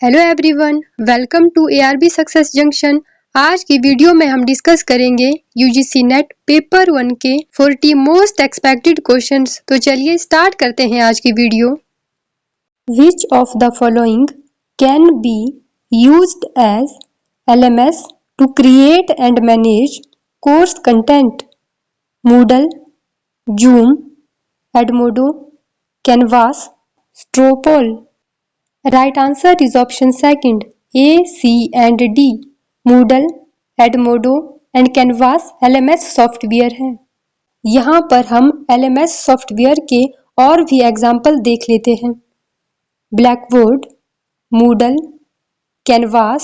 Hello everyone, welcome to ARB success junction. आज की video में हम डिस्कस करेंगे UGC नेट पेपर 1 के 40 मोस्ट एक्सपेक्टेड क्वेश्चंस। तो चलिए स्टार्ट करते हैं आज की video. Which of the following can be used as LMS to create and manage course content? Moodle, Zoom, Edmodo, Canvas, Stropol. Right answer is option second, A, C and D. Moodle, Edmodo and Canvas LMS software है। यहाँ पर हम LMS software के और भी example देख लेते हैं। Blackboard, Moodle, Canvas,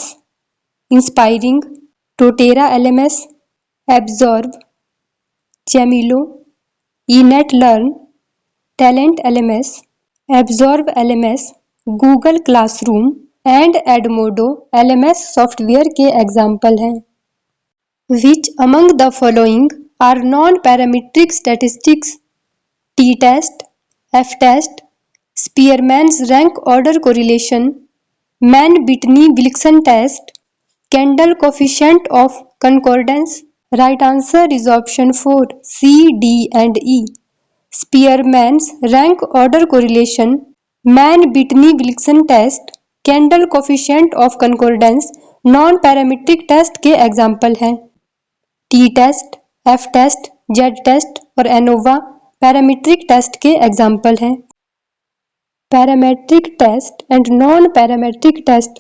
inspiring, Totara LMS, Absorb, जेमिलो, eNet Learn, Talent LMS, Absorb LMS, Google classroom and Edmodo LMS software के एग्जाम्पल हैं। Which among the following are non-parametric statistics? T-test, F-test, Spearman's rank order correlation, Mann-Whitney-Wilson test, Kendall coefficient of concordance. Right answer is option 4, C, D and E. Spearman's rank order correlation, Mann Whitney Wilson test, Kendall coefficient of concordance non parametric test के example हैं। T test, F test, Z test और ANOVA parametric test के example हैं। Parametric test and non parametric test.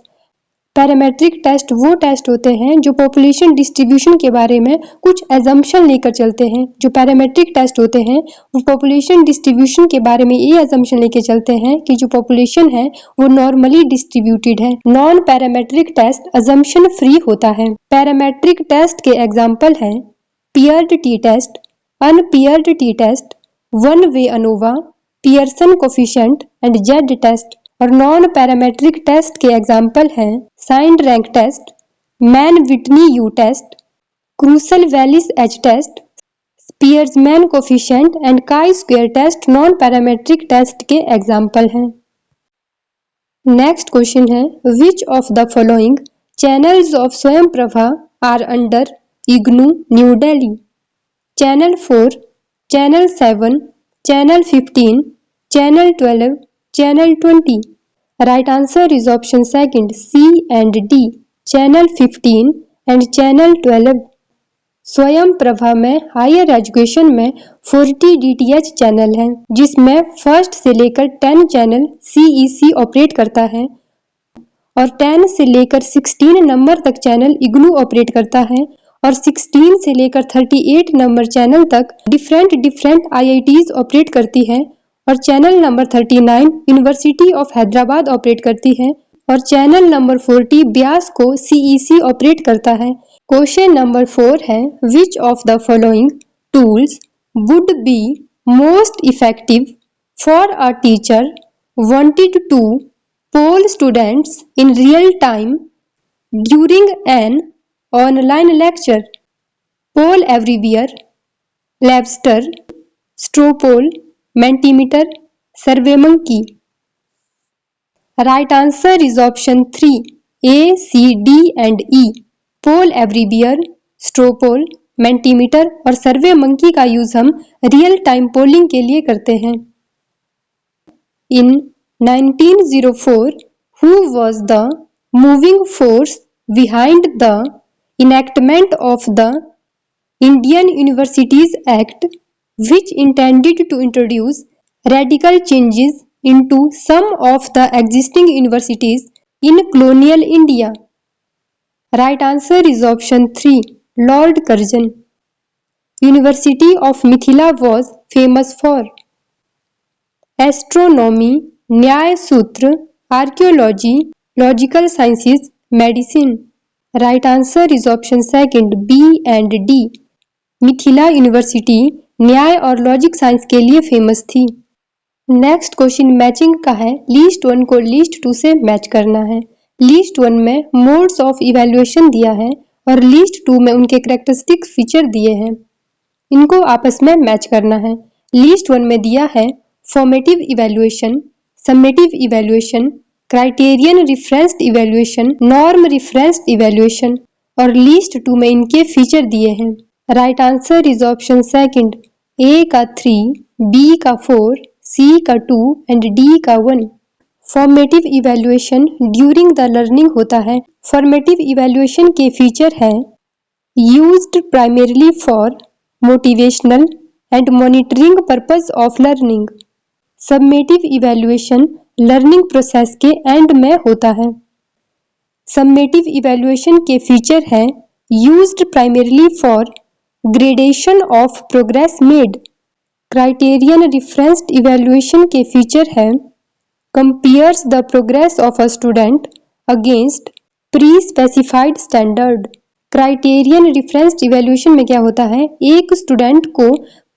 Parametric test वो test होते हैं जो population distribution के बारे में कुछ एजम्पशन लेकर चलते हैं। जो पैरामेट्रिक टेस्ट होते हैं वो पॉपुलेशन डिस्ट्रीब्यूशन के बारे में ये एजम्पशन लेकर चलते हैं कि जो पॉपुलेशन है वो नॉर्मली डिस्ट्रीब्यूटेड है। Non parametric test assumption free होता है। पैरामेट्रिक टेस्ट के एग्जाम्पल हैं paired T test, unpaired T test, one way ANOVA, Pearson coefficient and Z test. और नॉन पैरामेट्रिक टेस्ट के एग्जाम्पल हैं signed rank test, Mann Whitney U test, Kruskal Wallis H test, Spearman coefficient and chi square test non parametric test के example हैं। Next question है which of the following channels of Swayam Prabha are under IGNOU new Delhi? Channel 4, channel 7, channel 15, channel 12, channel 20. Right answer is option second, C and D. Channel 15 and channel 12. Swayam Prabha में higher education में 40 DTH channel हैं जिसमें first से लेकर 10 channel CEC operate करता है और 10 से लेकर 16 नंबर तक चैनल इग्नू ऑपरेट करता है और 16 से लेकर 38 नंबर चैनल तक डिफरेंट IITs ऑपरेट करती है और channel number 39 university of Hyderabad operate करती है और चैनल नंबर 40 ब्यास को CEC ऑपरेट करता है। क्वेश्चन नंबर 4 है which of the following tools would be most effective for a teacher wanted to poll students in real time during an online lecture? Poll Everywhere, Labster, Strawpoll, Mentimeter, SurveyMonkey. Right answer is option 3, A, C, D and E. Poll Everywhere, Stropol, Mentimeter और SurveyMonkey का use हम real time polling के लिए करते हैं। In 1904, who was the moving force behind the enactment of the Indian Universities Act, which intended to introduce radical changes into some of the existing universities in colonial India? Right answer is option 3, Lord Curzon. University of Mithila was famous for astronomy, न्याय सूत्र, archaeology, logical sciences, medicine. Right answer is option second, B and D. Mithila university न्याय और logic science के लिए famous थी। Next question matching का है। List 1 को लिस्ट 2 से मैच करना है। लिस्ट 1 में मोड्स ऑफ इवैल्यूएशन दिया है और लिस्ट 2 में उनके कैरेक्टरिस्टिक फीचर दिए हैं। इनको आपस में मैच करना है। लिस्ट 1 में दिया है formative evaluation, summative evaluation, criterion referenced evaluation, norm referenced evaluation और लिस्ट 2 में इनके फीचर दिए हैं। Right answer is option second, A का 3, बी का 4, सी का 2 एंड डी का 1। Formative evaluation during the learning होता है। फॉर्मेटिव इवैल्यूएशन के फीचर हैं used primarily for motivational and monitoring purpose of learning. Summative evaluation learning process के एंड में होता है। समेटिव इवैल्यूएशन के फीचर हैं used primarily for gradation of progress made. Criterion referenced evaluation के फीचर हैं compares the progress of a student against pre-specified standard। Criterion referenced evaluation में क्या होता है, एक स्टूडेंट को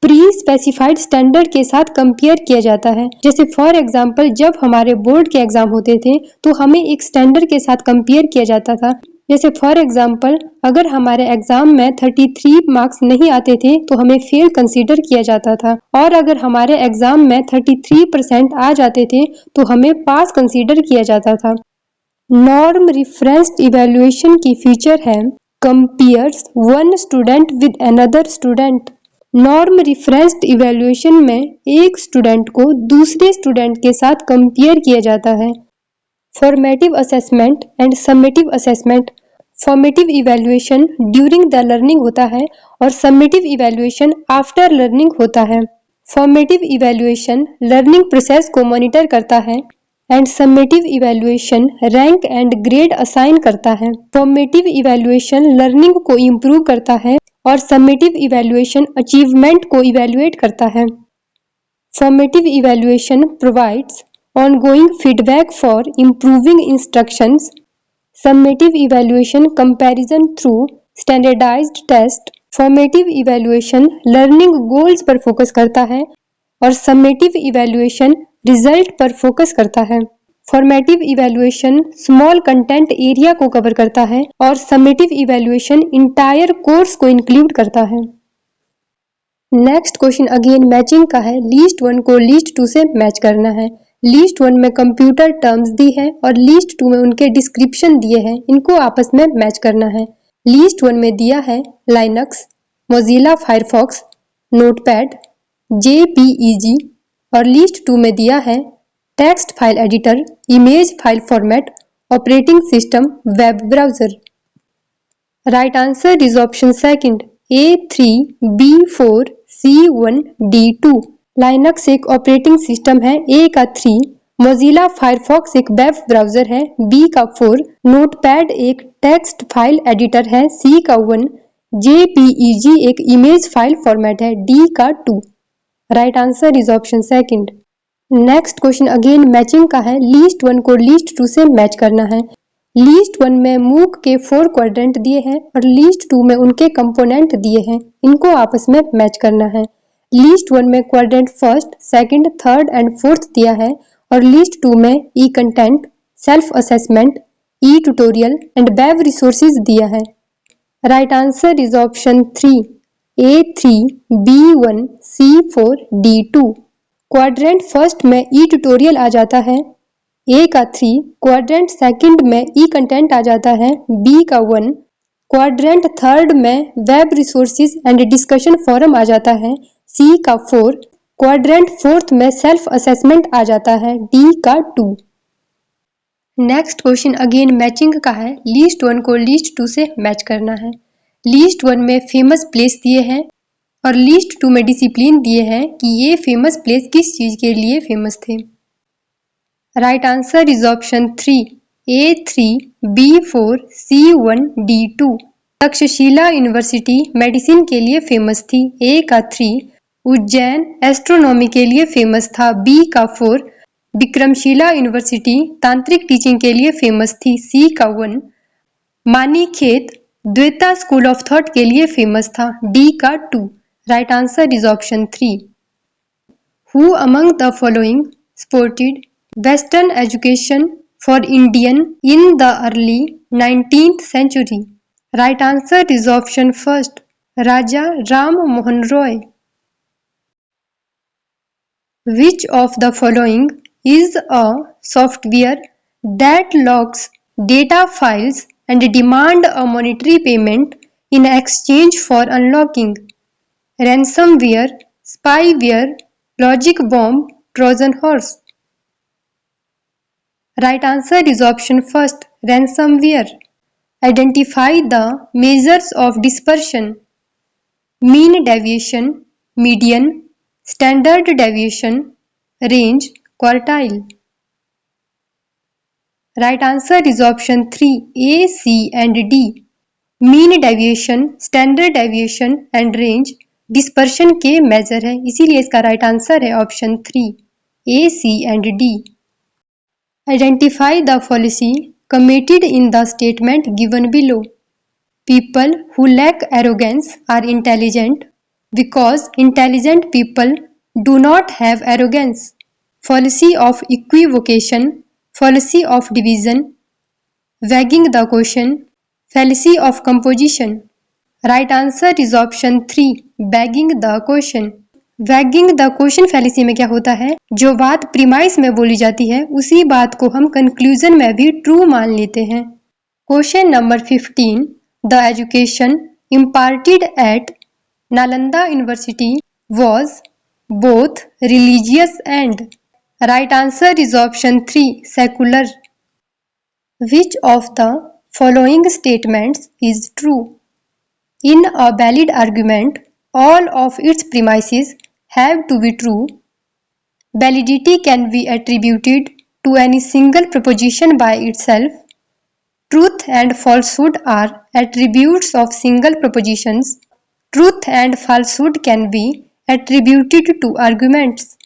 प्री स्पेसिफाइड स्टैंडर्ड के साथ कंपेयर किया जाता है। जैसे फॉर एग्जांपल जब हमारे बोर्ड के एग्जाम होते थे तो हमें एक स्टैंडर्ड के साथ कंपेयर किया जाता था। जैसे फॉर एग्जांपल अगर हमारे एग्जाम में 33 मार्क्स नहीं आते थे तो हमें फेल कंसीडर किया जाता था, और अगर हमारे एग्जाम में 33% आ जाते थे तो हमें पास कंसीडर किया जाता था। नॉर्म रिफरेंस्ड इवैल्यूएशन की फीचर है compares one student with another student. Norm referenced evaluation में एक स्टूडेंट को दूसरे स्टूडेंट के साथ कंपेयर किया जाता है। Formative assessment and summative assessment. Formative evaluation during the learning होता है और समेटिव इवैल्यूएशन आफ्टर लर्निंग होता है। फॉर्मेटिव इवैल्यूएशन लर्निंग प्रोसेस को मॉनिटर करता है and summative evaluation rank and grade assign करता है। फॉर्मेटिव इवैल्यूएशन लर्निंग को इम्प्रूव करता है और समेटिव इवैल्यूएशन अचीवमेंट को इवैल्यूएट करता है। Formative evaluation provides ongoing feedback for improving instructions। Summative evaluation comparison through standardized test। Formative evaluation learning goals पर फोकस करता है और summative evaluation result पर फोकस करता है। Formative evaluation small content area को कवर करता है और summative evaluation entire course को include करता है। नेक्स्ट क्वेश्चन अगेन मैचिंग का है। लिस्ट 1 को लिस्ट 2 से मैच करना है। लिस्ट 1 में कंप्यूटर टर्म्स दी है और लिस्ट 2 में उनके डिस्क्रिप्शन दिए हैं, इनको आपस में मैच करना है। लिस्ट 1 में दिया है Linux, Mozilla Firefox, notepad, JPEG और लिस्ट 2 में दिया है text file editor, image file format, operating system, web browser. Right answer is option second, A3, B4, C1, D2। Linux एक ऑपरेटिंग सिस्टम है, A का 3, मोजिला फायरफॉक्स एक web browser है, B का 4, नोटपैड एक टेक्स्ट फाइल एडिटर है, C का 1, JPEG एक इमेज फाइल फॉर्मेट है, D का 2। Right answer is option second. Next question again matching का है। लिस्ट 1 को लिस्ट 2 से मैच करना है। लिस्ट 1 में मूक के 4 क्वाड्रेंट दिए हैं और लिस्ट 2 में उनके कंपोनेंट दिए हैं, इनको आपस में मैच करना है। लिस्ट 1 में quadrant first, second, third and fourth दिया है और लिस्ट 2 में e content, self assessment, e tutorial and web resources दिया है। Right answer is option 3, A3, B1, C4, D2। Quadrant first में ई ट्यूटोरियल आ जाता है, A का 3, क्वाड्रेंट सेकंड में ई कंटेंट आ जाता है, B का 1, क्वाड्रेंट थर्ड में web resources and discussion forum आ जाता है, C का 4, क्वाड्रेंट फोर्थ में सेल्फ असेसमेंट आ जाता है, D का 2। नेक्स्ट क्वेश्चन अगेन मैचिंग का है। लिस्ट 1 को लिस्ट 2 से मैच करना है। लिस्ट 1 में फेमस प्लेस दिए हैं और लिस्ट 2 में डिसिप्लिन दिए हैं कि ये फेमस प्लेस किस चीज के लिए फेमस थे। Right answer is option 3, A3, B4, C1, D2। Takshashila university medicine के लिए फेमस थी, A का 3, उज्जैन एस्ट्रोनॉमी के लिए फेमस था, B का 4, विक्रमशिला यूनिवर्सिटी तांत्रिक टीचिंग के लिए फेमस थी, C का 1, मानीखेत द्वैता स्कूल ऑफ थॉट के लिए फेमस था, D का 2। Right answer is option 3। Who among the following supported Western education for Indian in the early 19th century? Right answer is option first, Raja Ram Mohan Roy। Which of the following is a software that logs data files and demand a monetary payment in exchange for unlocking. Ransomware, spyware, logic bomb, Trojan horse. Right answer is option first, ransomware. Identify the measures of dispersion: mean deviation, median, standard deviation, range, quartile. Right answer is option 3, A, C and D. Mean deviation, standard deviation and range dispersion के measure है, इसीलिए इसका right answer है option 3, A, C and D. Identify the policy committed in the statement given below. People who lack arrogance are intelligent because intelligent people do not have arrogance. Fallacy of equivocation, fallacy of division, wagging the question, fallacy of composition. Right answer is option 3, begging the question. Waging the question fallacy में क्या होता है, जो बात premise में बोली जाती है उसी बात को हम कंक्लूजन में भी ट्रू मान लेते हैं. Question number 15. The education imparted at Nalanda University was both religious and. Right answer is option 3, secular. Which of the following statements is true? In a valid argument, all of its premises have to be true. Validity can be attributed to any single proposition by itself. Truth and falsehood are attributes of single propositions. Truth and falsehood can be attributed to arguments.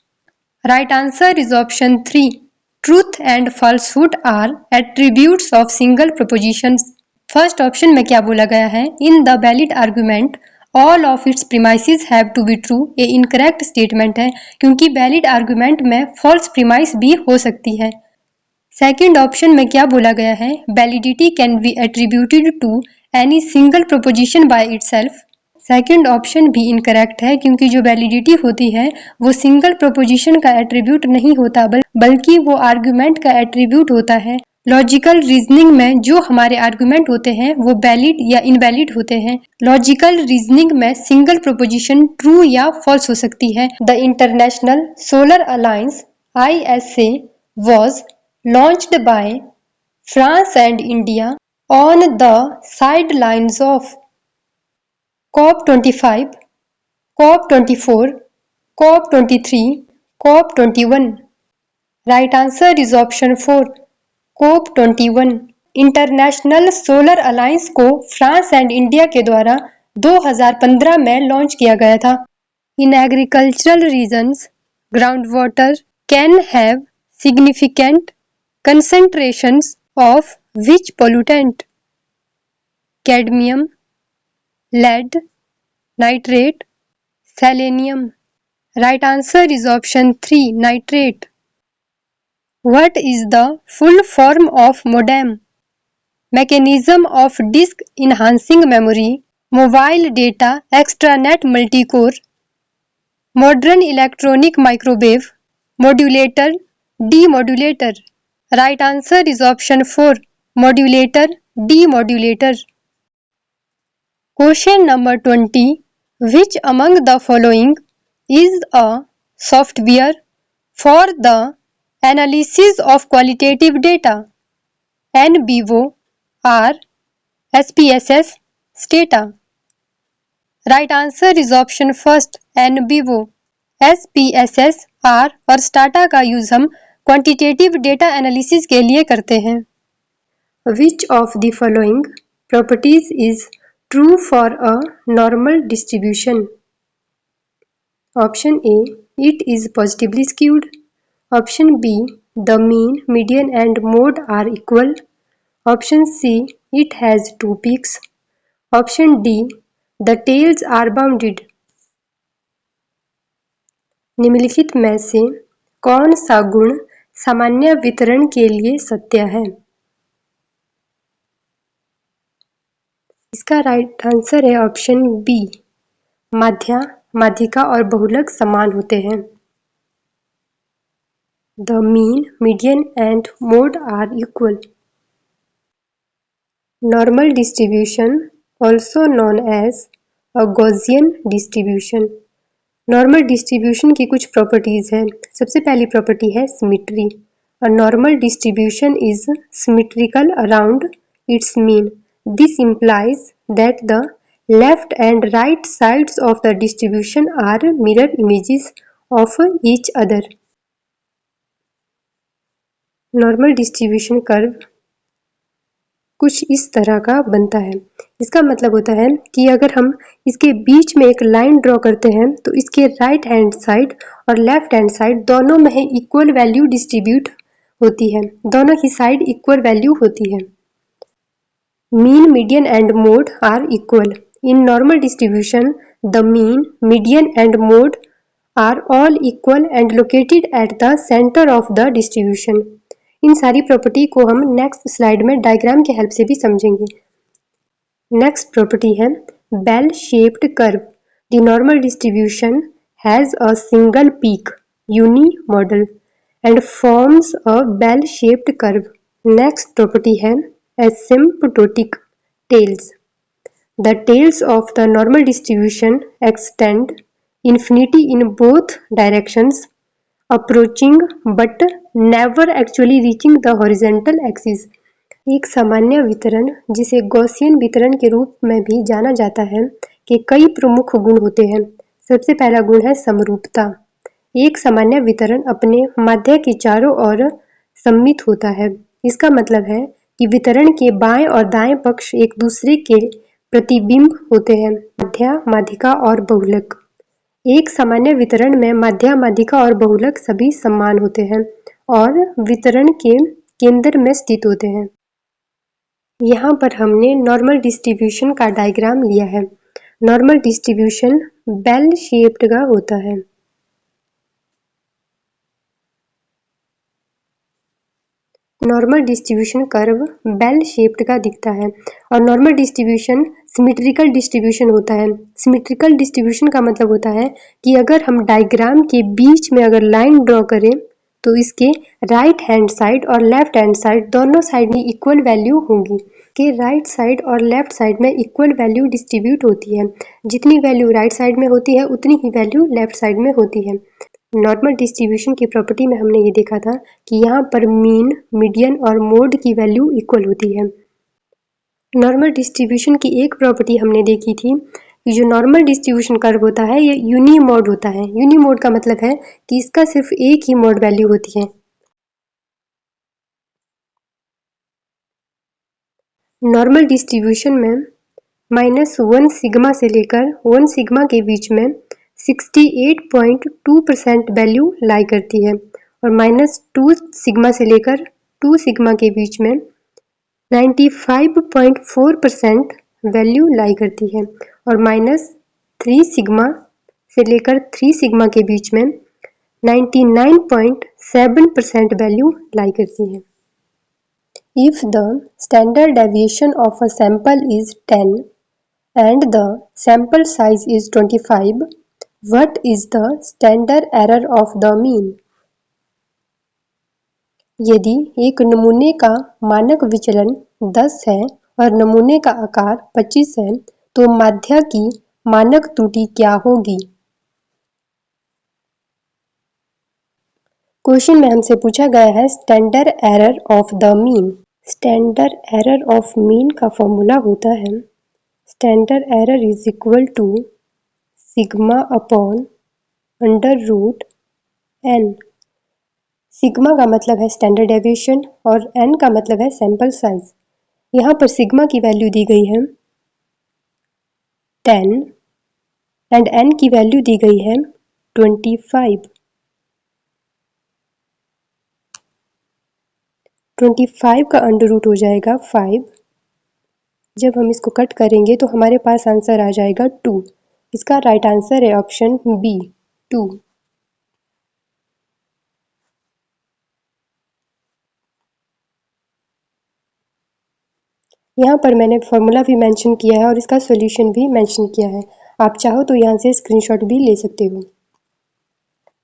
Right answer is option 3. Truth and falsehood are attributes of single propositions. First option में क्या बोला गया है, in the valid argument all of its premises have to be true. ये incorrect statement है क्योंकि valid argument में false premise भी हो सकती है. सेकंड ऑप्शन में क्या बोला गया है, validity can be attributed to any single proposition by itself. Second option भी इनकरेक्ट है क्योंकि जो वैलिडिटी होती है वो सिंगल प्रोपोजिशन का एट्रीब्यूट नहीं होता बल्कि वो आर्गुमेंट का एट्रीब्यूट होता है. लॉजिकल रीजनिंग में जो हमारे आर्गुमेंट होते हैं वो वैलिड या इनवैलिड होते हैं. लॉजिकल रीजनिंग में सिंगल प्रोपोजिशन ट्रू या फॉल्स हो सकती है. The international solar alliance ISA was launched by France and India on the sidelines of COP25, COP24, COP23, COP21. Right answer is option 4, COP21. International solar alliance को France and India के द्वारा 2015 में launch किया गया था. In agricultural regions ground water can have significant concentrations of which pollutant? Cadmium, lead, nitrate, selenium. Right answer is option 3, nitrate. What is the full form of modem? Mechanism of disk enhancing memory, mobile data extranet multicore, modern electronic microwave, modulator, demodulator. Right answer is option 4, modulator, demodulator. Question number 20. Which among the following is a software for the analysis of qualitative data? NBVO, R, SPSS, Stata. Right answer is option first, NBVO. SPSS, R और Stata का use हम quantitative data analysis के लिए करते हैं. Which of the following properties is true for a normal distribution? Option A, it is positively skewed. Option B, the mean, median and mode are equal. Option C, it has two peaks. Option D, the tails are bounded. निम्नलिखित में से कौन सा गुण सामान्य वितरण के लिए सत्य है? इसका राइट आंसर है ऑप्शन बी, माध्या, माध्यिका और बहुलक समान होते हैं. The mean, median and mode are equal. Normal distribution, also known as a Gaussian distribution. Normal distribution की कुछ प्रॉपर्टीज हैं। सबसे पहली प्रॉपर्टी है symmetry. A normal distribution is symmetrical around its mean. This implies that the left and right sides of the distribution are mirror images of each other. Normal distribution curve कुछ इस तरह का बनता है। इसका मतलब होता है कि अगर हम इसके बीच में एक लाइन ड्रॉ करते हैं तो इसके राइट हैंड साइड और लेफ्ट हैंड साइड दोनों में इक्वल वैल्यू डिस्ट्रीब्यूट होती है, दोनों की साइड इक्वल वैल्यू होती है। Mean, median and mode are equal. In normal distribution the mean, median and mode are all equal and located at the centre of the distribution. इन सारी property को हम नेक्स्ट स्लाइड में diagram के help से भी समझेंगे। नेक्स्ट प्रॉपर्टी है bell shaped curve. The normal distribution has a single peak unimodal and forms a bell shaped curve. Next property है asymptotic tails. The tails of the normal distribution extend infinity in both directions, approaching but never actually reaching the horizontal axis. एक सामान्य वितरण जिसे Gaussian वितरण के रूप में भी जाना जाता है के कई प्रमुख गुण होते हैं। सबसे पहला गुण है समरूपता। एक सामान्य वितरण अपने माध्य के चारों ओर सममित होता है। इसका मतलब है कि वितरण के बाएं और दाएं पक्ष एक दूसरे के प्रतिबिंब होते हैं। माध्य, माध्यिका और बहुलक। एक सामान्य वितरण में माध्य, माध्यिका और बहुलक सभी समान होते हैं और वितरण के केंद्र में स्थित होते हैं। यहाँ पर हमने नॉर्मल डिस्ट्रीब्यूशन का डायग्राम लिया है। नॉर्मल डिस्ट्रीब्यूशन बेल शेप्ड का होता है। Normal distribution curve bell shaped का दिखता है और नॉर्मल डिस्ट्रीब्यूशन सिमेट्रिकल डिस्ट्रीब्यूशन होता है। सिमेट्रिकल डिस्ट्रीब्यूशन का मतलब होता है कि अगर हम डायग्राम के बीच में अगर लाइन ड्रॉ करें तो इसके राइट हैंड साइड और लेफ्ट हैंड साइड दोनों साइड में इक्वल वैल्यू होंगी। के राइट साइड और लेफ्ट साइड में इक्वल वैल्यू डिस्ट्रीब्यूट होती है। जितनी वैल्यू राइट साइड में होती है उतनी ही वैल्यू लेफ्ट साइड में होती है। नॉर्मल डिस्ट्रीब्यूशन की प्रॉपर्टी में हमने ये देखा था कि यहाँ पर मीन, मीडियन और मोड की वैल्यू इक्वल होती है। नॉर्मल डिस्ट्रीब्यूशन की एक प्रॉपर्टी हमने देखी थी कि जो नॉर्मल डिस्ट्रीब्यूशन कर्व होता है ये यूनिमोड होता है। यूनिमोड का मतलब है कि इसका सिर्फ एक ही मोड वैल्यू होती है। नॉर्मल डिस्ट्रीब्यूशन में -1 सिग्मा से लेकर 1 सिग्मा के बीच में 68.2% वैल्यू लाई करती है और -2 सिग्मा से लेकर 2 सिग्मा के बीच में 95.4% वैल्यू लाई करती है और -3 सिग्मा से लेकर 3 सिग्मा के बीच में 99.7% वैल्यू लाई करती है। If the standard deviation of a sample is 10 and the sample size is 25, what is the standard error of the mean? यदि एक नमूने का मानक विचलन 10 है और नमूने का आकार 25 है तो माध्य की मानक त्रुटि क्या होगी? क्वेश्चन में हमसे पूछा गया है standard error of the mean. Standard error of mean का फॉर्मूला होता है standard error is equal to sigma upon under root n। Sigma का मतलब है स्टैंडर्ड डेविएशन और n का मतलब है सैंपल साइज। यहाँ पर सिग्मा की वैल्यू दी गई है 10 एंड n की वैल्यू दी गई है 25। 25 का अंडर रूट हो जाएगा 5। जब हम इसको कट करेंगे तो हमारे पास आंसर आ जाएगा 2। इसका राइट आंसर है ऑप्शन बी 2। यहाँ पर मैंने फॉर्मूला भी मेंशन किया है और इसका सॉल्यूशन भी मेंशन किया है। आप चाहो तो यहाँ से स्क्रीनशॉट भी ले सकते हो।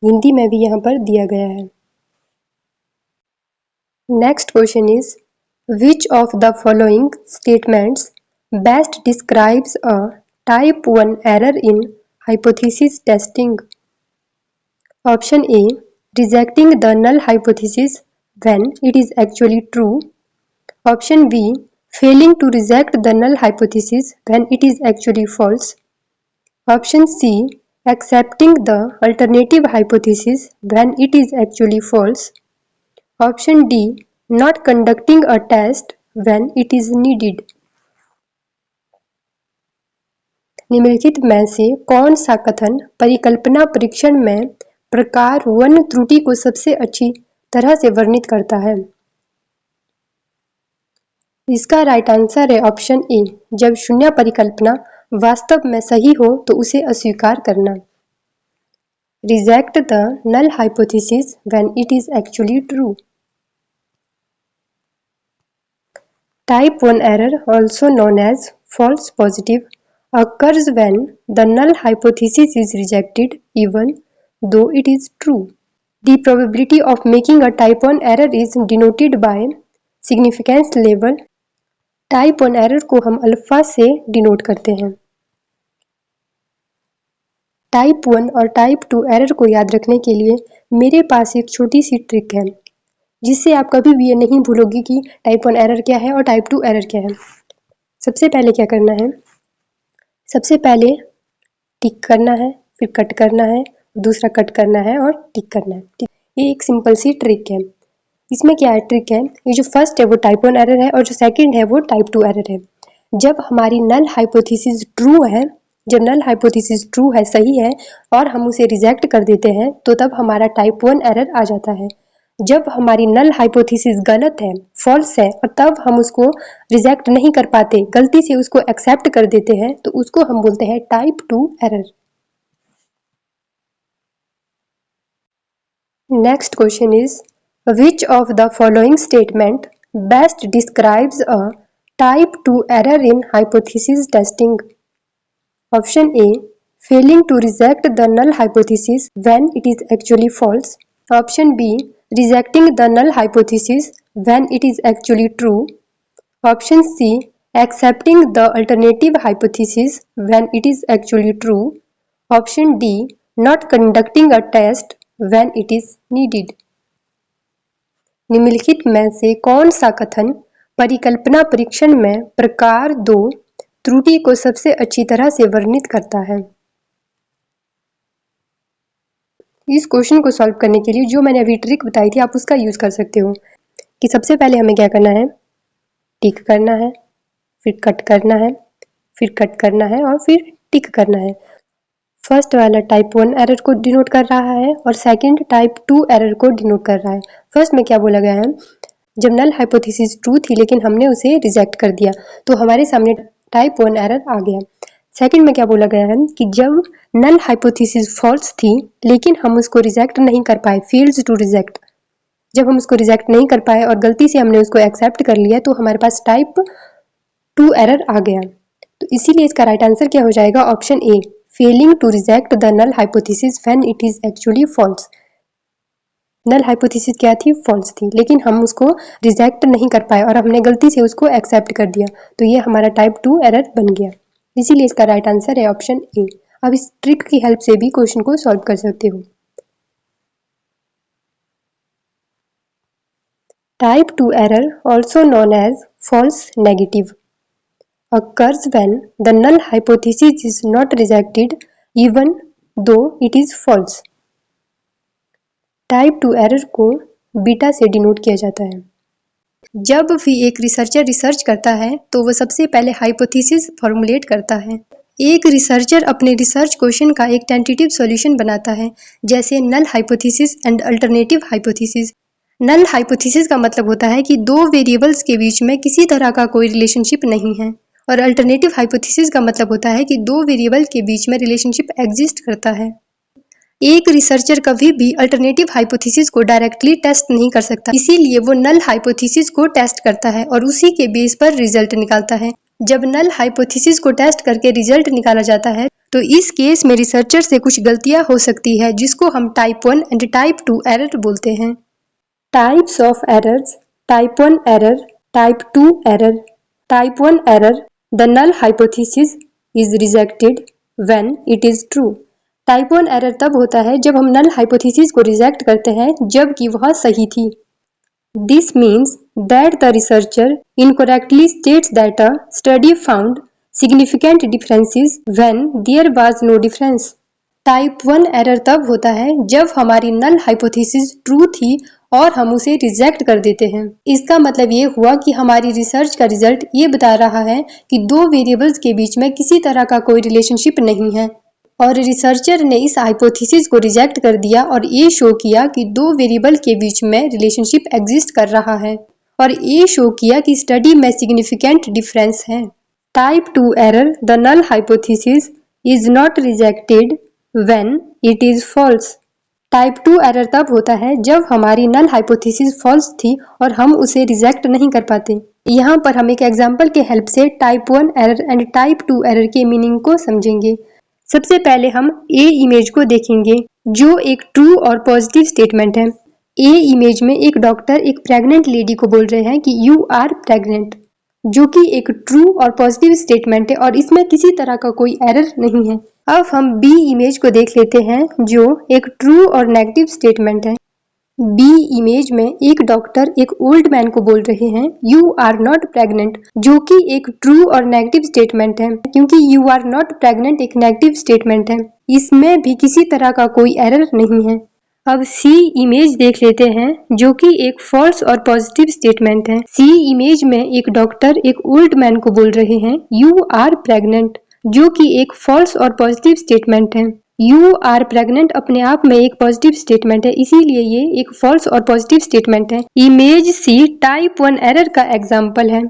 हिंदी में भी यहाँ पर दिया गया है। Next question is, which of the following statements best describes a type 1 error in hypothesis testing? Option A, rejecting the null hypothesis when it is actually true. Option B, failing to reject the null hypothesis when it is actually false. Option C, accepting the alternative hypothesis when it is actually false. Option D, not conducting a test when it is needed. निम्नलिखित में से कौन सा कथन परिकल्पना परीक्षण में प्रकार 1 त्रुटि को सबसे अच्छी तरह से वर्णित करता है? इसका राइट आंसर है ऑप्शन ए, जब शून्य परिकल्पना वास्तव में सही हो तो उसे अस्वीकार करना। Reject the null hypothesis when it is actually true. Type 1 error, also known as false positive, occurs when the null hypothesis is rejected even though it is true. The probability of making a type 1 error is denoted by significance level. Type 1 error को हम alpha से denote करते हैं। Type 1 और type 2 error को याद रखने के लिए मेरे पास एक छोटी सी ट्रिक है, जिससे आप कभी भी ये नहीं भूलोगे कि टाइप 1 एरर क्या है और टाइप 2 एरर क्या है। सबसे पहले क्या करना है, सबसे पहले टिक करना है, फिर कट करना है, दूसरा कट करना है और टिक करना है। ये एक सिंपल सी ट्रिक है। इसमें क्या है ट्रिक है, ये जो फर्स्ट है वो टाइप 1 एरर है और जो सेकंड है वो टाइप 2 एरर है। जब हमारी नल हाइपोथेसिस ट्रू है, जब नल हाइपोथेसिस ट्रू है, सही है, और हम उसे रिजेक्ट कर देते हैं तो तब हमारा टाइप 1 एरर आ जाता है। जब हमारी नल हाइपोथेसिस गलत है, फॉल्स है, और तब हम उसको रिजेक्ट नहीं कर पाते, गलती से उसको एक्सेप्ट कर देते हैं, तो उसको हम बोलते हैं type 2 error. Next question is, which of the following statement best describes a type 2 error in hypothesis testing? Option A, failing to reject the null hypothesis when it is actually false. Option B, rejecting the null hypothesis when it is actually true. Option C, accepting the alternative hypothesis when it is actually true. Option D, not conducting a test when it is needed. निम्नलिखित में से कौन सा कथन परिकल्पना परीक्षण में प्रकार 2 त्रुटि को सबसे अच्छी तरह से वर्णित करता है? इस क्वेश्चन को सॉल्व करने के लिए जो मैंने अभी ट्रिक बताई थी आप उसका यूज कर सकते हो कि सबसे पहले हमें क्या करना है, टिक करना है, फिर कट करना है, फिर कट करना है और फिर टिक करना है। फर्स्ट वाला टाइप 1 एरर को डिनोट कर रहा है और सेकंड टाइप 2 एरर को डिनोट कर रहा है। फर्स्ट में क्या बोला गया है, जब नल हाइपोथेसिस ट्रू थी लेकिन हमने उसे रिजेक्ट कर दिया तो हमारे सामने टाइप 1 एरर आ गया। सेकंड में क्या बोला गया है कि जब नल हाइपोथेसिस फॉल्स थी लेकिन हम उसको रिजेक्ट नहीं कर पाए, फेल्स टू रिजेक्ट, जब हम उसको रिजेक्ट नहीं कर पाए और गलती से हमने उसको एक्सेप्ट कर लिया तो हमारे पास टाइप 2 एरर आ गया। तो इसीलिए इसका राइट आंसर क्या हो जाएगा, option A, failing to reject the null hypothesis when it is actually false. Null hypothesis क्या थी, फॉल्स थी, लेकिन हम उसको रिजेक्ट नहीं कर पाए और हमने गलती से उसको एक्सेप्ट कर दिया तो ये हमारा टाइप 2 एरर बन गया। इसीलिए इसका राइट आंसर है ऑप्शन ए। अब इस ट्रिक की हेल्प से भी क्वेश्चन को सॉल्व कर सकते हो। Type 2 error, also known as false negative, occurs when the null hypothesis is not rejected even though it is false. Type 2 error को बीटा से डिनोट किया जाता है। जब भी एक रिसर्चर रिसर्च करता है तो वह सबसे पहले हाइपोथेसिस फॉर्मुलेट करता है। एक रिसर्चर अपने रिसर्च क्वेश्चन का एक टेंटेटिव सॉल्यूशन बनाता है, जैसे null hypothesis and alternative hypothesis. Null hypothesis का मतलब होता है कि दो वेरिएबल्स के बीच में किसी तरह का कोई रिलेशनशिप नहीं है, और अल्टरनेटिव हाइपोथेसिस का मतलब होता है कि दो वेरिएबल के बीच में रिलेशनशिप एग्जिस्ट करता है। एक रिसर्चर कभी भी अल्टरनेटिव हाइपोथेसिस को डायरेक्टली टेस्ट नहीं कर सकता, इसीलिए वो नल हाइपोथेसिस को टेस्ट करता है और उसी के बेस पर रिजल्ट निकालता है। जब नल हाइपोथेसिस को टेस्ट करके रिजल्ट निकाला जाता है तो इस केस में रिसर्चर से कुछ गलतियां हो सकती है, जिसको हम टाइप 1 एंड टाइप 2 एरर बोलते हैं। Types of errors Type 1 error, type 2 error. Type 1 error, the null hypothesis is rejected when it is true. Type 1 error तब होता है जब हम null hypothesis को reject करते हैं जबकि वह सही थी. This means that the researcher incorrectly states that a study found significant differences when there was no difference. Type 1 error तब होता है जब हमारी नल हाइपोथेसिस ट्रू थी और हम उसे रिजेक्ट कर देते हैं. इसका मतलब ये हुआ कि हमारी रिसर्च का रिजल्ट ये बता रहा है कि दो वेरिएबल्स के बीच में किसी तरह का कोई रिलेशनशिप नहीं है और रिसर्चर ने इस हाइपोथेसिस को रिजेक्ट कर दिया और ये शो किया कि दो वेरिएबल के बीच में रिलेशनशिप एग्जिस्ट कर रहा है और ये शो किया कि स्टडी में सिग्निफिकेंट डिफरेंस है. Type 2 error, the null hypothesis is not rejected when it is false. Type 2 error तब होता है जब हमारी नल हाइपोथेसिस फॉल्स थी और हम उसे रिजेक्ट नहीं कर पाते. यहाँ पर हम एक एग्जांपल के हेल्प से type 1 error and type 2 error के मीनिंग को समझेंगे. सबसे पहले हम ए इमेज को देखेंगे जो एक ट्रू और पॉजिटिव स्टेटमेंट है. ए इमेज में एक डॉक्टर एक प्रेग्नेंट लेडी को बोल रहे हैं कि यू आर प्रेग्नेंट, जो कि एक ट्रू और पॉजिटिव स्टेटमेंट है और इसमें किसी तरह का कोई एरर नहीं है. अब हम बी इमेज को देख लेते हैं जो एक ट्रू और नेगेटिव स्टेटमेंट है. बी इमेज में एक डॉक्टर एक ओल्ड मैन को बोल रहे हैं यू आर नॉट प्रेग्नेंट, जो कि एक ट्रू और नेगेटिव स्टेटमेंट है क्योंकि यू आर नॉट प्रेग्नेंट एक नेगेटिव स्टेटमेंट है. इसमें भी किसी तरह का कोई एरर नहीं है. अब सी इमेज देख लेते हैं जो कि एक फॉल्स और पॉजिटिव स्टेटमेंट है. सी इमेज में एक डॉक्टर एक ओल्ड मैन को बोल रहे हैं यू आर प्रेग्नेंट, जो कि एक फॉल्स और पॉजिटिव स्टेटमेंट है. यू आर प्रेग्नेंट अपने आप में एक पॉजिटिव स्टेटमेंट है, इसीलिए ये एक फॉल्स और पॉजिटिव स्टेटमेंट है. इमेज सी टाइप 1 एरर का एग्जाम्पल है.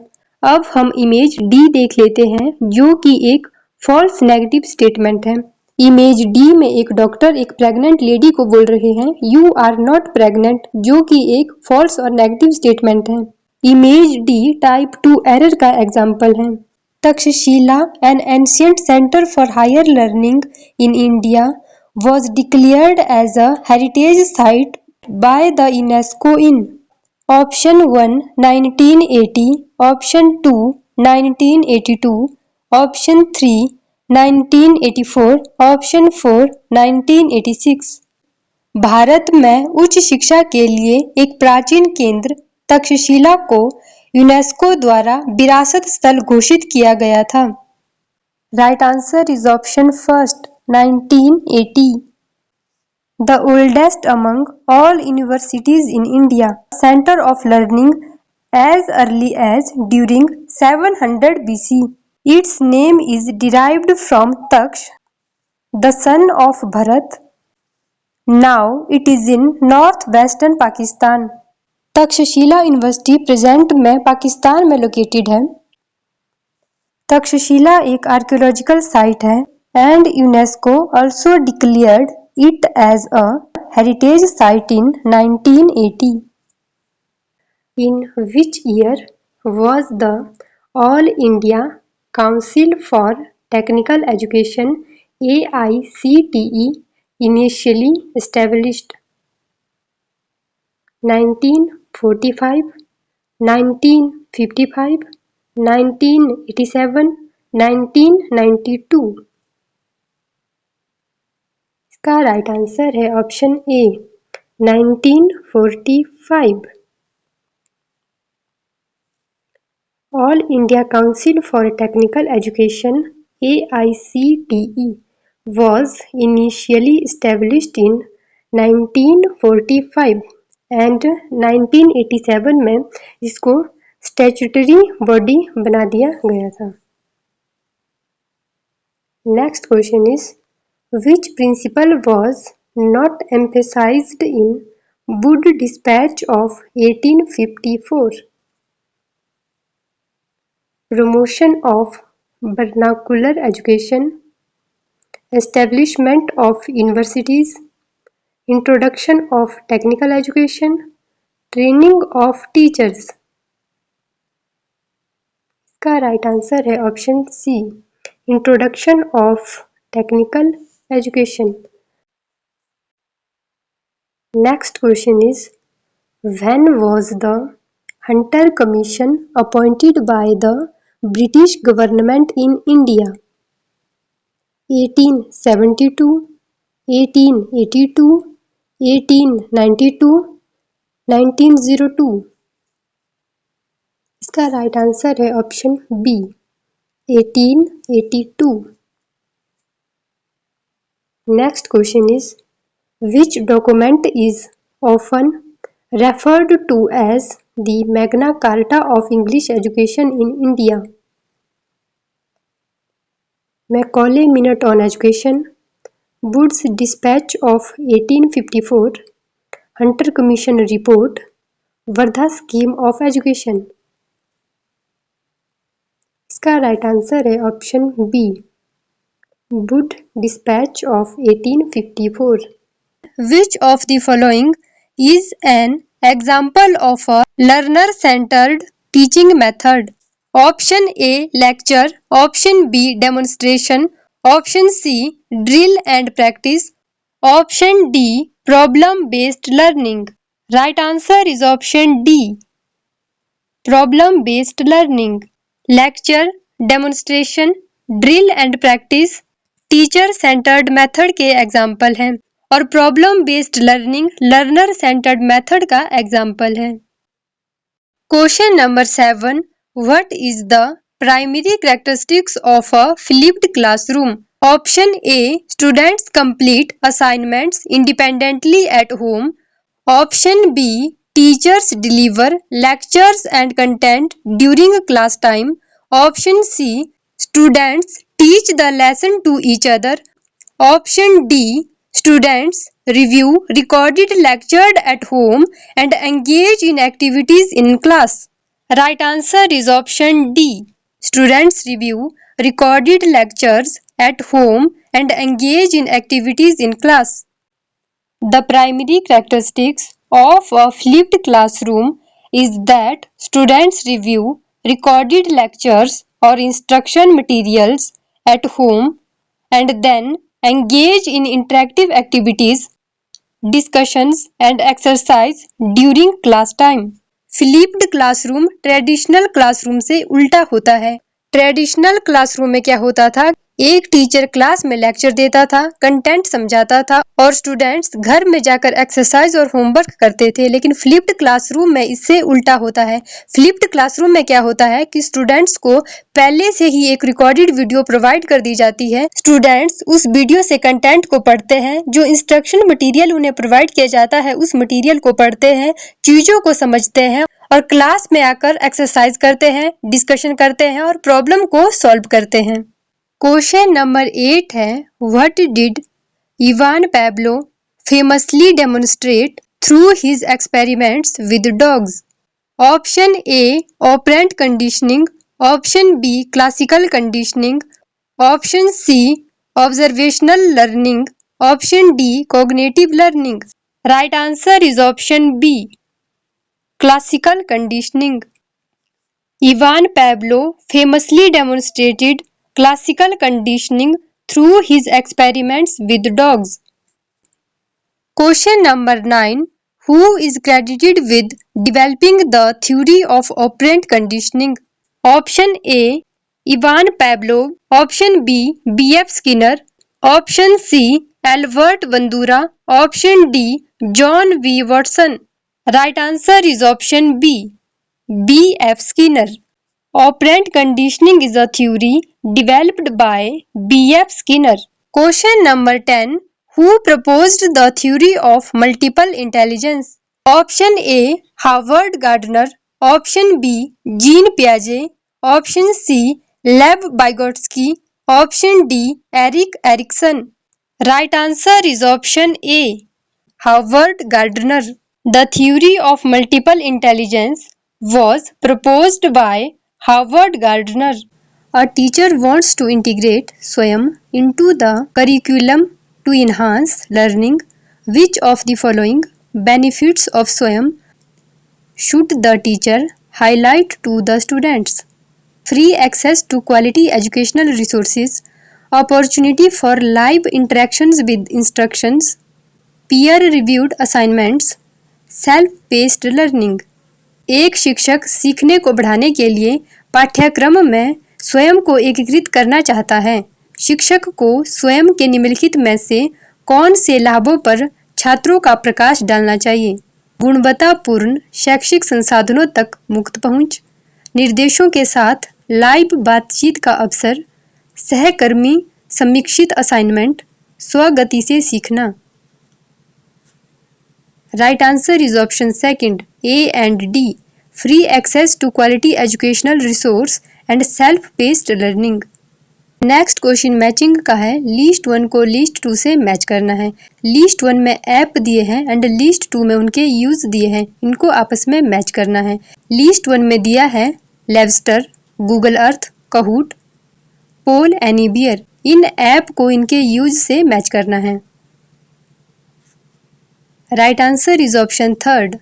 अब हम इमेज डी देख लेते हैं जो कि एक फॉल्स नेगेटिव स्टेटमेंट है. इमेज डी में एक डॉक्टर एक प्रेग्नेंट लेडी को बोल रहे हैं यू आर नॉट प्रेग्नेंट, जो कि एक फॉल्स और नेगेटिव स्टेटमेंट है. इमेज डी टाइप 2 एरर का एग्जाम्पल है. Takshashila, an ancient center for higher learning in India, was declared as a heritage site by the UNESCO in Option 1 1980, Option 2 1982, Option 3 1984, Option 4 1986. Bharat में उच्च शिक्षा के लिए एक प्राचीन केंद्र तक्षशिला को यूनेस्को द्वारा विरासत स्थल घोषित किया गया था. Right answer is option first 1980. The oldest among all universities in India, centre of learning as early as during 700 BC. Its name is derived from Taksh, the son of Bharat. Now it is in northwestern Pakistan. Taxila university present में पाकिस्तान में located है. तक्षशिला एक archaeological site है and UNESCO also declared it as a heritage site in 1980. In which year was the All India Council for Technical Education AICTE initially established? 1945, 1955, 1987, 1992. इसका right answer है option A 1945. All India Council for Technical Education AICTE was initially established in 1945 and 1987 में इसको statutory body बना दिया गया था. Next question is which principle was not emphasized in Wood Dispatch of 1854? Promotion of vernacular education, establishment of universities, introduction of technical education, training of teachers. इसका right answer है option C introduction of technical education. Next question is when was the Hunter Commission appointed by the British government in India. 1872, 1882, 1892, 1902। इसका right answer है option B 1882। Next question is, which document is often referred to as the Magna Carta of English Education in India? Macaulay Minute on Education, Wood's Dispatch of 1854, Hunter Commission Report, Vardha Scheme of Education। इसका right answer है option B Wood Dispatch of 1854। Which of the following is an example of a learner-centered teaching method? Option A lecture, option B demonstration, option C drill and practice, option D problem-based learning। Right answer is option D problem-based learning। Lecture, demonstration, drill and practice teacher centred method के example हैं और problem based learning learner centred method का example है। Question number 7, what is the primary characteristics of a flipped classroom? Option A students complete assignments independently at home, option B teachers deliver lectures and content during class time, option C students teach the lesson to each other, option D students review recorded lectured at home and engage in activities in class। Right answer is option D students review recorded lectures at home and engage in activities in class। The primary characteristics of a flipped classroom is that students review recorded lectures or instruction materials at home and then engage in interactive activities, discussions and exercise during class time। Flipped classroom traditional classroom से उल्टा होता है। Traditional classroom में क्या होता था, एक teacher class में लेक्चर देता था, कंटेंट समझाता था और स्टूडेंट्स घर में जाकर एक्सरसाइज और होमवर्क करते थे। लेकिन फ्लिप्ड क्लासरूम में इससे उल्टा होता है। फ्लिप्ड क्लासरूम में क्या होता है कि स्टूडेंट्स को पहले से ही एक रिकॉर्डेड वीडियो प्रोवाइड कर दी जाती है। स्टूडेंट्स उस वीडियो से कंटेंट को पढ़ते हैं, जो इंस्ट्रक्शन मटेरियल उन्हें प्रोवाइड किया जाता है उस मटेरियल को पढ़ते हैं, चीजों को समझते हैं और क्लास में आकर एक्सरसाइज करते हैं, डिस्कशन करते हैं और प्रॉब्लम को सॉल्व करते हैं। क्वेश्चन नंबर 8 है, what did Ivan Pavlov famously demonstrate through his experiments with dogs? Option A operant conditioning, option B classical conditioning, option C observational learning, option D cognitive learning. Right answer is option B classical conditioning. Ivan Pavlov famously demonstrated classical conditioning through his experiments with dogs। Question number 9, who is credited with developing the theory of operant conditioning? Option A Ivan Pavlov, option B B.F. Skinner, option C Albert Bandura, option D John V. Watson। Right answer is option B B.F. Skinner। Operant conditioning is a theory developed by B.F. Skinner। Question number 10, who proposed the theory of multiple intelligence? Option A Howard Gardner, option B Jean Piaget, option C Lev Vygotsky, option D Erik Erikson। Right answer is option A Howard Gardner। The theory of multiple intelligence was proposed by Howard Gardner। A teacher wants to integrate SWAYAM into the curriculum to enhance learning. Which of the following benefits of SWAYAM should the teacher highlight to the students? Free access to quality educational resources, opportunity for live interactions with instructions, peer-reviewed assignments, self-paced learning। एक शिक्षक सीखने को बढ़ाने के लिए पाठ्यक्रम में स्वयं को एकीकृत करना चाहता है। शिक्षक को स्वयं के निम्नलिखित में से कौन से लाभों पर छात्रों का प्रकाश डालना चाहिए? गुणवत्तापूर्ण शैक्षिक संसाधनों तक मुक्त पहुंच, निर्देशों के साथ लाइव बातचीत का अवसर, सहकर्मी समीक्षित असाइनमेंट, स्वगति से सीखना। Right answer is option second, A and D, free access to quality educational resource and self based learning. Next question matching का है। लिस्ट 1 को लिस्ट 2 से मैच करना है। लिस्ट 1 में ऐप दिए हैं एंड लिस्ट 2 में उनके यूज दिए हैं, इनको आपस में मैच करना है। लिस्ट 1 में दिया है लेवस्टर, गूगल अर्थ, कहूट, पोल एनीबियर। इन ऐप को इनके यूज से मैच करना है। Right answer is option third,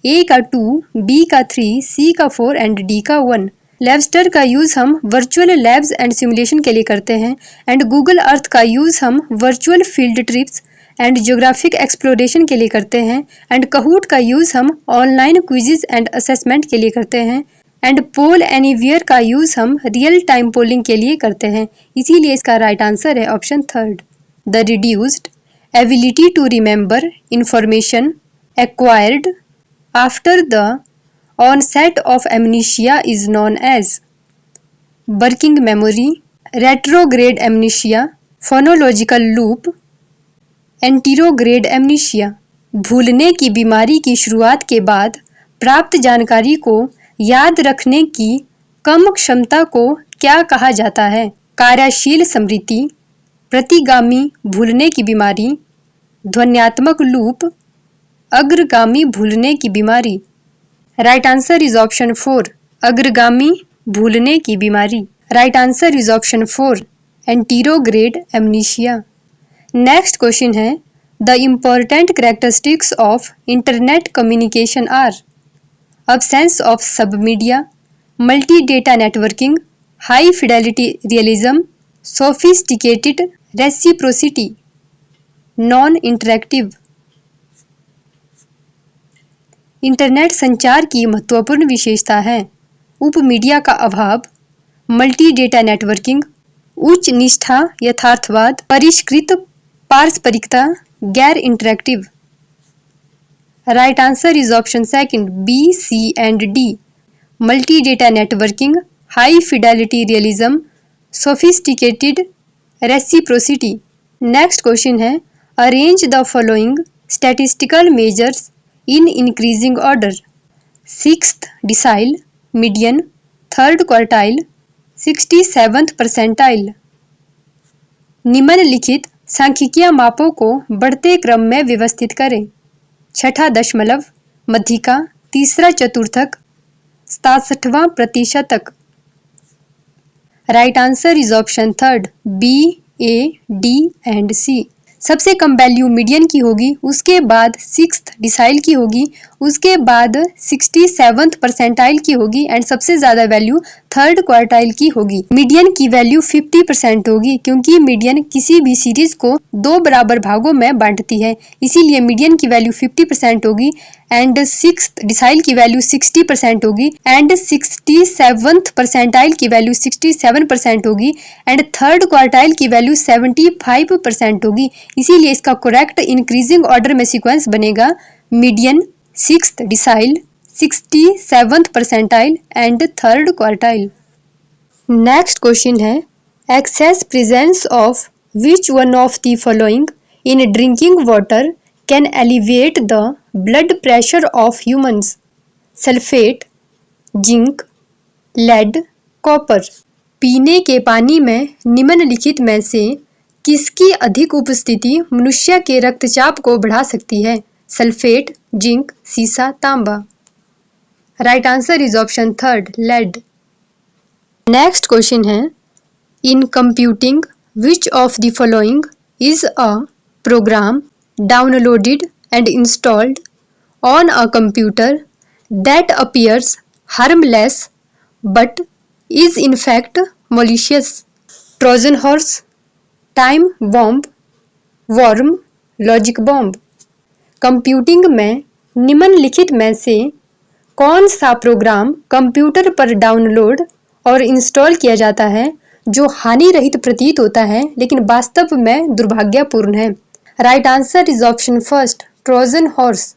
A का 2, B का 3, C का 4 एंड D का 1। लेवस्टर का यूज हम वर्चुअल लैब्स एंड सिमुलेशन के लिए करते हैं एंड गूगल अर्थ का यूज हम virtual field trips and geographic exploration के लिए करते हैं एंड कहूट का यूज हम ऑनलाइन क्विजेज एंड असेसमेंट के लिए करते हैं एंड पोल एनीवियर का यूज हम रियल टाइम पोलिंग के लिए करते हैं। इसीलिए इसका राइट आंसर है option third. The reduced ability to remember information acquired after the onset of amnesia is known as working memory, retrograde amnesia, phonological loop, anterograde amnesia। भूलने की बीमारी की शुरुआत के बाद प्राप्त जानकारी को याद रखने की कम क्षमता को क्या कहा जाता है? कार्यशील स्मृति, प्रतिगामी भूलने की बीमारी, ध्वन्यात्मक लूप, अग्रगामी भूलने की बीमारी। राइट आंसर इज ऑप्शन 4, अग्रगामी भूलने की बीमारी। Right answer is option 4, anterograde amnesia. Next question है, the important characteristics of internet communication are absence of sub media, multi data networking, high fidelity realism, sophisticated reciprocity, non interactive. Internet संचार की महत्वपूर्ण विशेषता है उप मीडिया का अभाव, multi data networking, उच्च निष्ठा यथार्थवाद, परिष्कृत पारस्परिकता, गैर interactive. Right answer is option second, B, C and D, multi data networking, high fidelity realism, sophisticated reciprocity. Next question है, arrange the following statistical measures in increasing order, 6th decile, median, 3rd quartile, 67th percentile। निम्नलिखित सांख्यिकीय मापों को बढ़ते क्रम में व्यवस्थित करें। छठा दशमलव, मध्यिका, तीसरा चतुर्थक, 67वां प्रतिशतक। Right answer is option third, B, A, D and C। सबसे कम वैल्यू मीडियन की होगी, उसके बाद 6th डिसाइल की होगी, उसके बाद 67th परसेंटाइल की होगी एंड सबसे ज्यादा वैल्यू 3rd क्वार्टाइल की होगी। मीडियन की वैल्यू 50% होगी क्योंकि मीडियन किसी भी सीरीज को 2 बराबर भागों में बांटती है, इसीलिए मीडियन की वैल्यू 50% होगी एंड 6th डिसाइल की वैल्यू 60% होगी एंड 67th परसेंटाइल की वैल्यू 67% होगी एंड 3rd क्वार्टाइल की वैल्यू 75% होगी। इसीलिए इसका करेक्ट इंक्रीजिंग ऑर्डर में सीक्वेंस बनेगा median, 6th decile, 67th percentile and 3rd quartile. Next question है, excess presence of which one of the following in drinking water can elevate the blood pressure of humans? Sulphate, zinc, lead, copper. पीने के पानी में निम्नलिखित में से किसकी अधिक उपस्थिति मनुष्य के रक्तचाप को बढ़ा सकती है? सल्फेट, जिंक, सीसा, तांबा। Right answer is option third, lead. Next question है, in computing which of the following is a program downloaded and installed on a computer that appears harmless but is in fact malicious? Trojan horse, time bomb, worm, logic bomb. Computing में निम्नलिखित में से कौन सा program computer पर download और install किया जाता है जो हानि रहित प्रतीत होता है लेकिन वास्तव में दुर्भाग्यपूर्ण है? Right answer is option first, Trojan horse.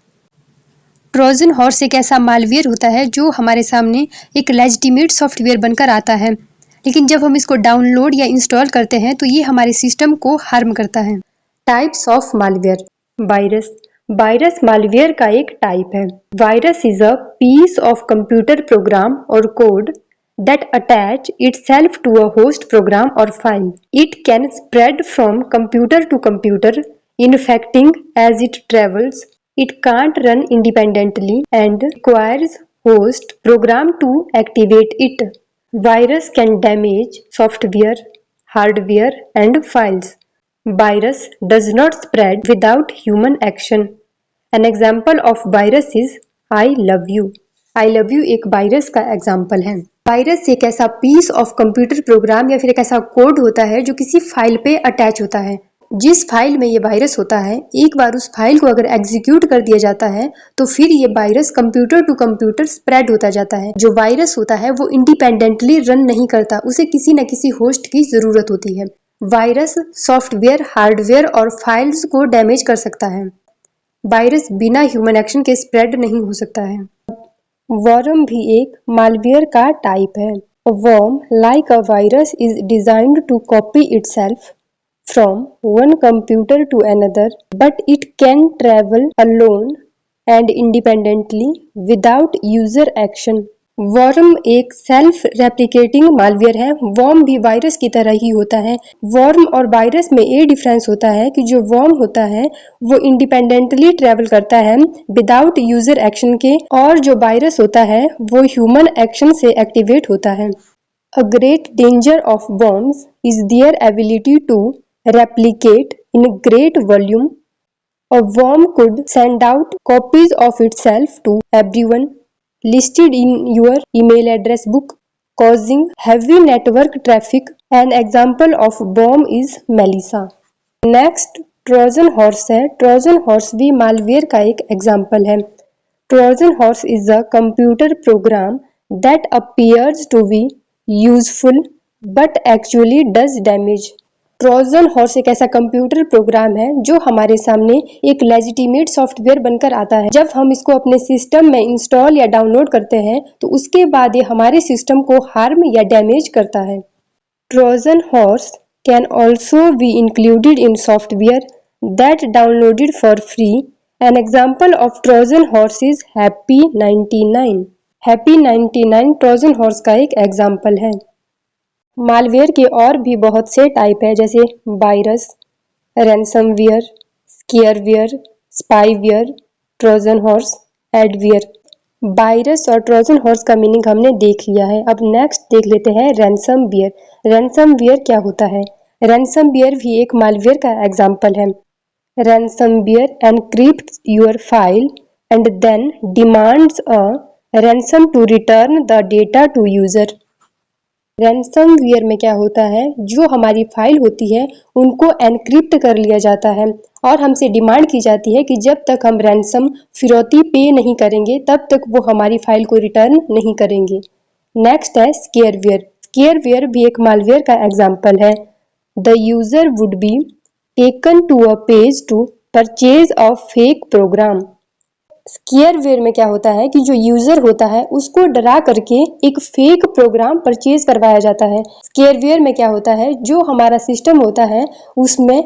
Trojan horse एक ऐसा मालवेयर होता है जो हमारे सामने एक लेजिटिमेट सॉफ्टवेयर बनकर आता है, लेकिन जब हम इसको डाउनलोड या इंस्टॉल करते हैं तो ये हमारे सिस्टम को हार्म करता है। Types of malware. Virus. Virus malware का एक टाइप है। Virus is a piece of computer program और code that attach itself to a host program or file. It can spread from computer to computer, infecting as it travels. It can't run independently and requires host program to activate it. Virus can damage software, hardware and files. Virus does not spread without human action. An example of virus is I love you. I love you एक virus का example है। Virus एक ऐसा piece of computer programme या फिर एक ऐसा code होता है जो किसी फाइल पे अटैच होता है। जिस फाइल में ये वायरस होता है, एक बार उस फाइल को अगर एग्जीक्यूट कर दिया जाता है तो फिर ये virus computer to computer spread होता जाता है। जो वायरस होता है वो इंडिपेंडेंटली रन नहीं करता, उसे किसी न किसी होस्ट की जरूरत होती है। वायरस सॉफ्टवेयर, हार्डवेयर और फाइल्स को डैमेज कर सकता है। वायरस बिना ह्यूमन एक्शन के स्प्रेड नहीं हो सकता है। वर्म भी एक मालवेयर का टाइप है। A worm, like a virus, is designed to copy itself from one computer to another, but it can travel alone and independently without user action. Worm एक सेल्फ रेप्लिकेटिंग मालवेयर है। Worm भी virus की तरह ही होता है। Worm और virus में ये डिफरेंस होता है कि जो वर्म होता है वो इंडिपेंडेंटली ट्रेवल करता है विदाउट यूजर एक्शन के, और जो वायरस होता है वो ह्यूमन एक्शन से एक्टिवेट होता है। A great danger of worms is their ability to replicate in great volume. A worm could send out copies of itself to everyone listed in your email address book, causing heavy network traffic. An example of worm is Melissa. Next, Trojan horse है। Trojan horse भी malware का एक example है। Trojan horse is a computer program that appears to be useful but actually does damage. Trojan horse एक ऐसा computer program है जो हमारे सामने एक लेजिटिमेट सॉफ्टवेयर बनकर आता है। जब हम इसको अपने सिस्टम में इंस्टॉल या डाउनलोड करते हैं तो उसके बाद ये हमारे सिस्टम को हार्म या डैमेज करता है। Trojan horse can also be included in software that downloaded for free. An example of Trojan horse is happy 99। Happy 99 Trojan horse का एक एग्जाम्पल है। मालवेयर के और भी बहुत से टाइप है, जैसे virus, ransomware, scareware, spyware, Trojan horse, adware. Virus और ट्रोजन हॉर्स का मीनिंग हमने देख लिया है। अब नेक्स्ट देख लेते हैं रैनसमवेयर। रैनसमवेयर क्या होता है? रैनसमवेयर भी एक मालवेयर का एग्जाम्पल है। Ransomware encrypts your file and then demands a ransom to return the data to user. Ransomware में क्या होता है, जो हमारी फाइल होती है उनको एनक्रिप्ट कर लिया जाता है और हमसे डिमांड की जाती है कि जब तक हम रैनसम फिरौती पे नहीं करेंगे तब तक वो हमारी फाइल को रिटर्न नहीं करेंगे। नेक्स्ट है स्केयरवेयर। स्केयरवेयर भी एक मालवेयर का एग्जाम्पल है। The user would be taken to a page to purchase a fake program. Scareware में क्या होता है कि जो यूजर होता है उसको डरा करके एक फेक प्रोग्राम परचेज करवाया जाता है। स्केयरवेयर में क्या होता है, जो हमारा सिस्टम होता है उसमें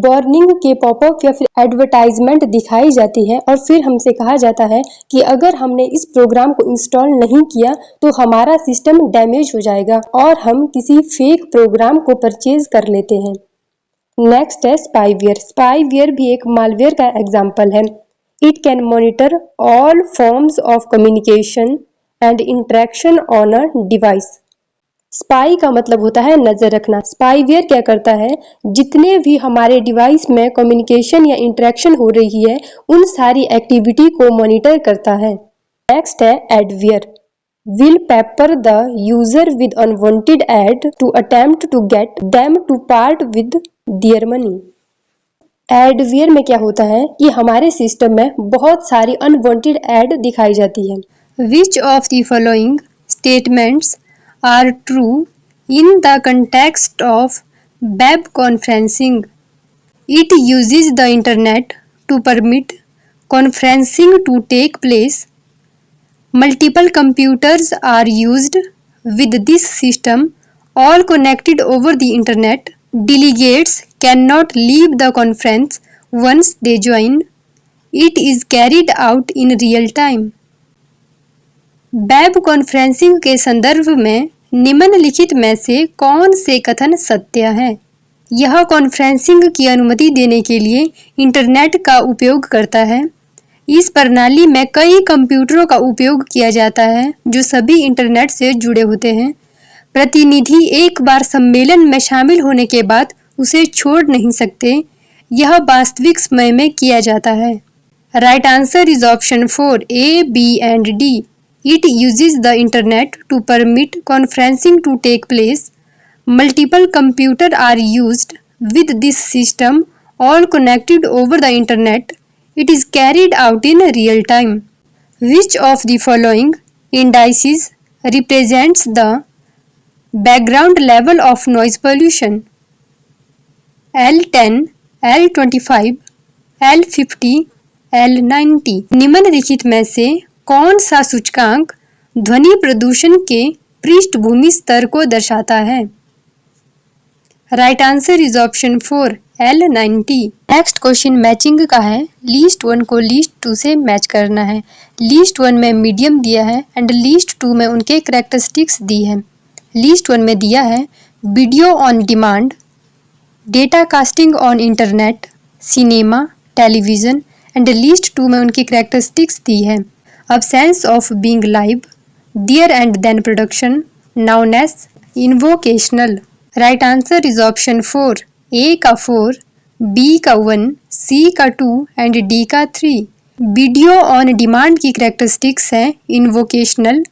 वार्निंग के पॉपअप या फिर एडवर्टाइजमेंट दिखाई जाती है और फिर हमसे कहा जाता है कि अगर हमने इस प्रोग्राम को इंस्टॉल नहीं किया तो हमारा सिस्टम डैमेज हो जाएगा, और हम किसी फेक प्रोग्राम को परचेज कर लेते हैं। नेक्स्ट है स्पाईवेयर। स्पाईवेयर भी एक मालवेयर का एग्जाम्पल है। It can monitor all forms of communication and interaction on a device. Spy का मतलब होता है नजर रखना। स्पाईवेयर क्या करता है, जितने भी हमारे डिवाइस में कम्युनिकेशन या इंटरेक्शन हो रही है उन सारी एक्टिविटी को मॉनिटर करता है। नेक्स्ट है adware. Will pepper the user with unwanted ad to attempt to get them to part with their money. Adware में क्या होता है कि हमारे सिस्टम में बहुत सारी अनवांटेड ऐड दिखाई जाती है। Which of the following statements are true in the context of web conferencing? It uses the internet to permit conferencing to take place. Multiple computers are used with this system, all connected over the internet. Delegates cannot leave the conference once they join. It is carried out in real time. Web conferencing के संदर्भ में निम्नलिखित में से कौन से कथन सत्य हैं? यह कॉन्फ्रेंसिंग की अनुमति देने के लिए इंटरनेट का उपयोग करता है। इस प्रणाली में कई कंप्यूटरों का उपयोग किया जाता है जो सभी इंटरनेट से जुड़े होते हैं। प्रतिनिधि एक बार सम्मेलन में शामिल होने के बाद उसे छोड़ नहीं सकते। यह वास्तविक समय में किया जाता है। Right answer is option 4 A, B and D. It uses the internet to permit conferencing to take place. Multiple computers are used with this system, all connected over the internet. It is carried out in real time. Which of the following indices represents the background level of noise pollution? L10, L25, L50, L90. निम्नलिखित में से कौन सा सूचकांक ध्वनि प्रदूषण के पृष्ठभूमि स्तर को दर्शाता है? Right answer is option 4 L90. Next question matching का है। लीस्ट 1 को लीस्ट 2 से मैच करना है। लीस्ट 1 में मीडियम दिया है एंड लीस्ट 2 में उनके कैरेक्टरिस्टिक्स दी है। लीस्ट 1 में दिया है video on demand, data casting on internet, cinema, television and least 2 में उनकी कैरेक्टरिस्टिक्स दी है। Absence of being live, there and then production, known as invocational. Right answer is option 4 A का 4, B का 1, C का 2 and D का 3. Video on demand की characteristics है इन्वोकेशनल।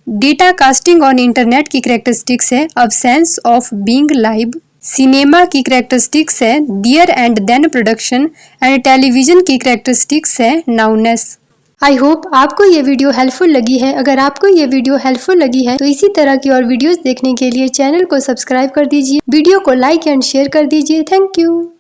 Data casting on internet की कैरेक्टरिस्टिक्स है absence of being live। Cinema की characteristics है there and then production and television की कैरेक्टरिस्टिक्स है known as। आई होप आपको ये वीडियो हेल्पफुल लगी है। अगर आपको ये वीडियो हेल्पफुल लगी है तो इसी तरह की और वीडियोस देखने के लिए चैनल को सब्सक्राइब कर दीजिए, वीडियो को लाइक एंड शेयर कर दीजिए। Thank you.